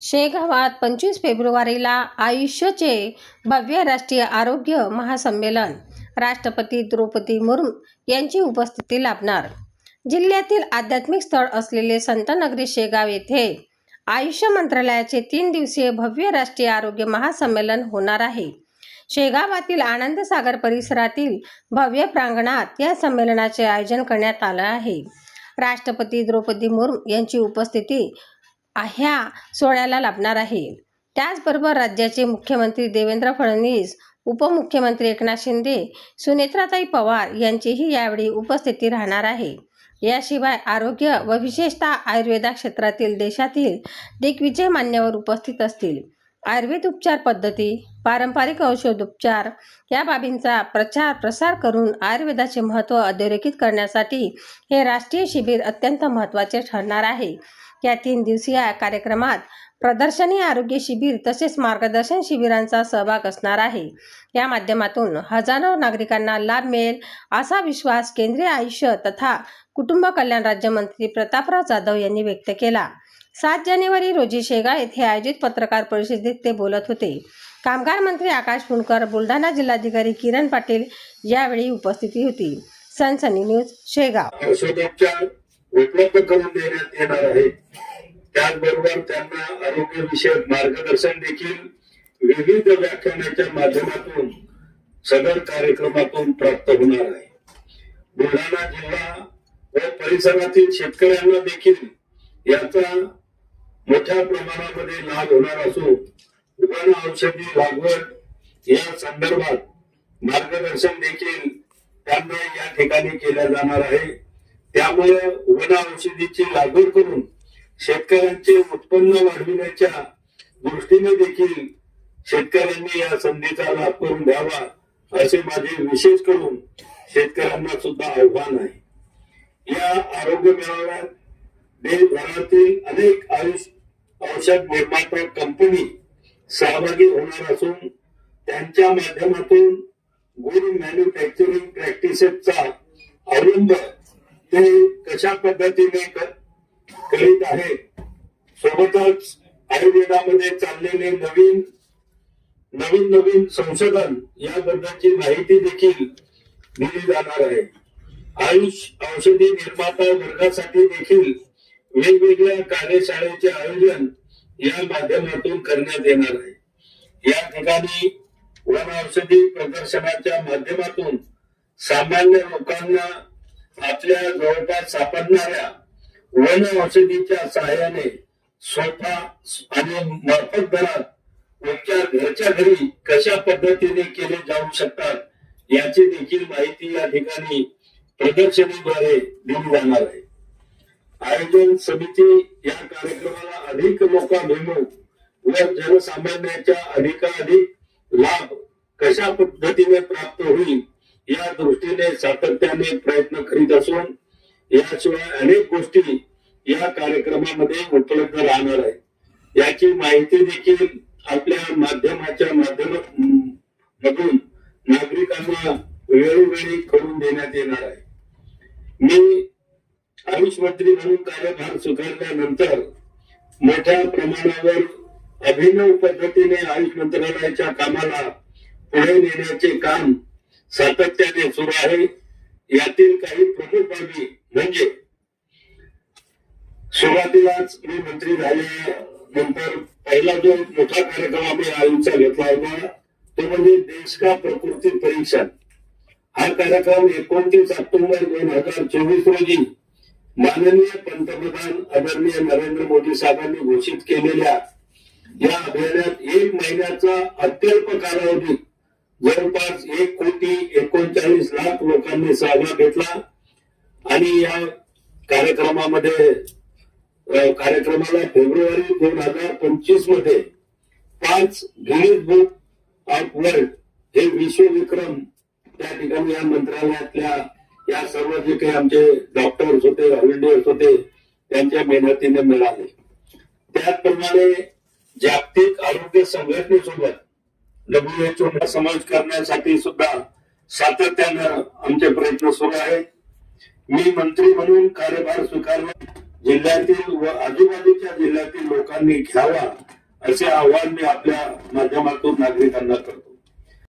शेगावात 25 फेब्रुवारीला आयुष्यचे भव्य राष्ट्रीय आरोग्य महासंमेलन राष्ट्रपती द्रौपदी मुर्मू यांची उपस्थिती लाभणार. जिल्ह्यातील आध्यात्मिक स्थळ असलेले संतनगरी शेगाव येथे आयुष मंत्रालयाचे 3 दिवसीय भव्य राष्ट्रीय आरोग्य महासंमेलन होणार आहे. शेगावातील आनंद सागर परिसरातील भव्य प्रांगणात या संमेलनाचे आयोजन करण्यात आलं आहे. राष्ट्रपती द्रौपदी मुर्मू यांची उपस्थिती ह्या सोहळ्याला लाभणार आहे. त्याचबरोबर राज्याचे मुख्यमंत्री देवेंद्र फडणवीस, उपमुख्यमंत्री एकनाथ शिंदे, सुनेत्राताई पवार यांचीही यावेळी उपस्थिती राहणार आहे. याशिवाय आरोग्य व विशेषतः आयुर्वेदा क्षेत्रातील देशातील दिग्विजय मान्यवर उपस्थित असतील. आयुर्वेद उपचार पद्धती, पारंपरिक औषधोपचार या बाबींचा प्रचार प्रसार करून आयुर्वेदाचे महत्त्व अधोरेखित करण्यासाठी हे राष्ट्रीय शिबिर अत्यंत महत्त्वाचे ठरणार आहे. या 3 दिवसीय कार्यक्रमात प्रदर्शनी, आरोग्य शिबिर तसेच मार्गदर्शन शिबिरांचा सहभाग असणार आहे. या माध्यमातून हजारो नागरिकांना लाभ मिळेल असा विश्वास केंद्रीय आयुष तथा कुटुंब कल्याण राज्यमंत्री प्रतापराव जाधव यांनी व्यक्त केला. 7 जानेवारी रोजी शेगाव येथे आयोजित पत्रकार परिषदेत ते बोलत होते. कामगार मंत्री आकाश फुंडकर, बुलढाणा जिल्हाधिकारी किरण पाटील यावेळी उपस्थिती होती. सनसनी न्यूज, शेगाव. औषधोपचार उपलब्ध करून देण्यात येणार आहे. त्याचबरोबर त्यांना आरोग्यविषयक मार्गदर्शन देखील विविध व्याख्यानाच्या माध्यमातून सदर कार्यक्रमातून प्राप्त होणार आहे. बुलढाणा जिल्हा व परिसरातील शेतकऱ्यांना देखील याचा मोठ्या प्रमाणामध्ये लाभ होणार असून वन औषधी लागवड या संदर्भात मार्गदर्शन देखील त्यांना या ठिकाणी केल्या जाणार आहे. त्यामुळे वन औषधीची लागवड करून शेतकऱ्यांचे उत्पन्न वाढविण्याच्या दृष्टीने देखील शेतकऱ्यांनी या संधीचा लाभ करून घ्यावा असे माझे विशेष करून शेतकऱ्यांना सुद्धा आव्हान आहे. या आरोग्य मेळाव्यात देशभरातील अनेक आयुष औषध निर्माता कंपनी सहभागी होणार असून त्यांच्या माध्यमातून गुड मॅन्युफॅक्चरिंग प्रॅक्टिसेसचा अवलंब ते कशा पद्धतीने करीत आहे. सोबतच आयुर्वेदामध्ये चाललेले नवीन संशोधन याबद्दलची माहिती देखील दिली जाणार आहे. आयुष औषधी निर्माता वर्गासाठी देखील वेगवेगळ्या कार्यशाळेचे आयोजन या माध्यमातून करण्यात येणार आहे. या ठिकाणी वन औषधी प्रदर्शनाच्या माध्यमातून सामान्य लोकांना आपल्या जवळपास सापडणाऱ्या वन औषधीच्या सहाय्याने सोपा आणि माफक दरात उपचार घरच्या घरी कशा पद्धतीने केले जाऊ शकतात याची देखील माहिती या ठिकाणी प्रदर्शनीद्वारे दिली जाणार आहे. आयोजन समिती या कार्यक्रमाला अधिक लोकाभिमुख व जनसामान्यांच्या अधिकाधिक लाभ कशा पद्धतीने प्राप्त होईल या दृष्टीने सातत्याने प्रयत्न करीत असून याशिवाय अनेक गोष्टी या कार्यक्रमामध्ये उपलब्ध राहणार आहे. याची माहिती देखील आपल्या माध्यमाच्या माध्यमातून नागरिकांना वेळोवेळी करून देण्यात येणार आहे. मी आयुष मंत्री म्हणून कार्यभार स्वीकारल्यानंतर मोठ्या प्रमाणावर अभिनव पद्धतीने आयुष मंत्रालयाच्या कामाला पुढे नेण्याचे काम सातत्याने सुरू आहे. यातील काही प्रमुख बाबी म्हणजे सुरुवातीलाच मी मंत्री झाल्यानंतर पहिला जो मोठा कार्यक्रम आम्ही आयुषचा घेतला होता तो म्हणजे देश का प्रकृती परीक्षण. हा कार्यक्रम 29 ऑक्टोबर 2024 रोजी माननीय पंतप्रधान आदरणीय नरेंद्र मोदी साहेबांनी घोषित केलेल्या या अभियानात 1 महिन्याचा अत्यल्प कालावधीत जवळपास 1,39,00,000 लोकांनी सहभाग घेतला आणि या कार्यक्रमाला फेब्रुवारी 2025 मध्ये 5 गिनीज बुक ऑफ वर्ल्ड हे विश्व विक्रम त्या ठिकाणी या मंत्रालयातल्या या सर्व जे काही आमचे डॉक्टर्स होते, व्हॉलंटियर्स होते त्यांच्या मेहनतीने मिळाले. त्याचप्रमाणे जागतिक आरोग्य संघटनेसोबत WHO समावेश करण्यासाठी सुद्धा सातत्यानं आमचे प्रयत्न सुरू आहेत. मी मंत्री म्हणून कार्यभार स्वीकारला जिल्ह्यातील व आजूबाजूच्या जिल्ह्यातील लोकांनी घ्यावा असे आवाहन मी आपल्या माध्यमातून नागरिकांना करतो.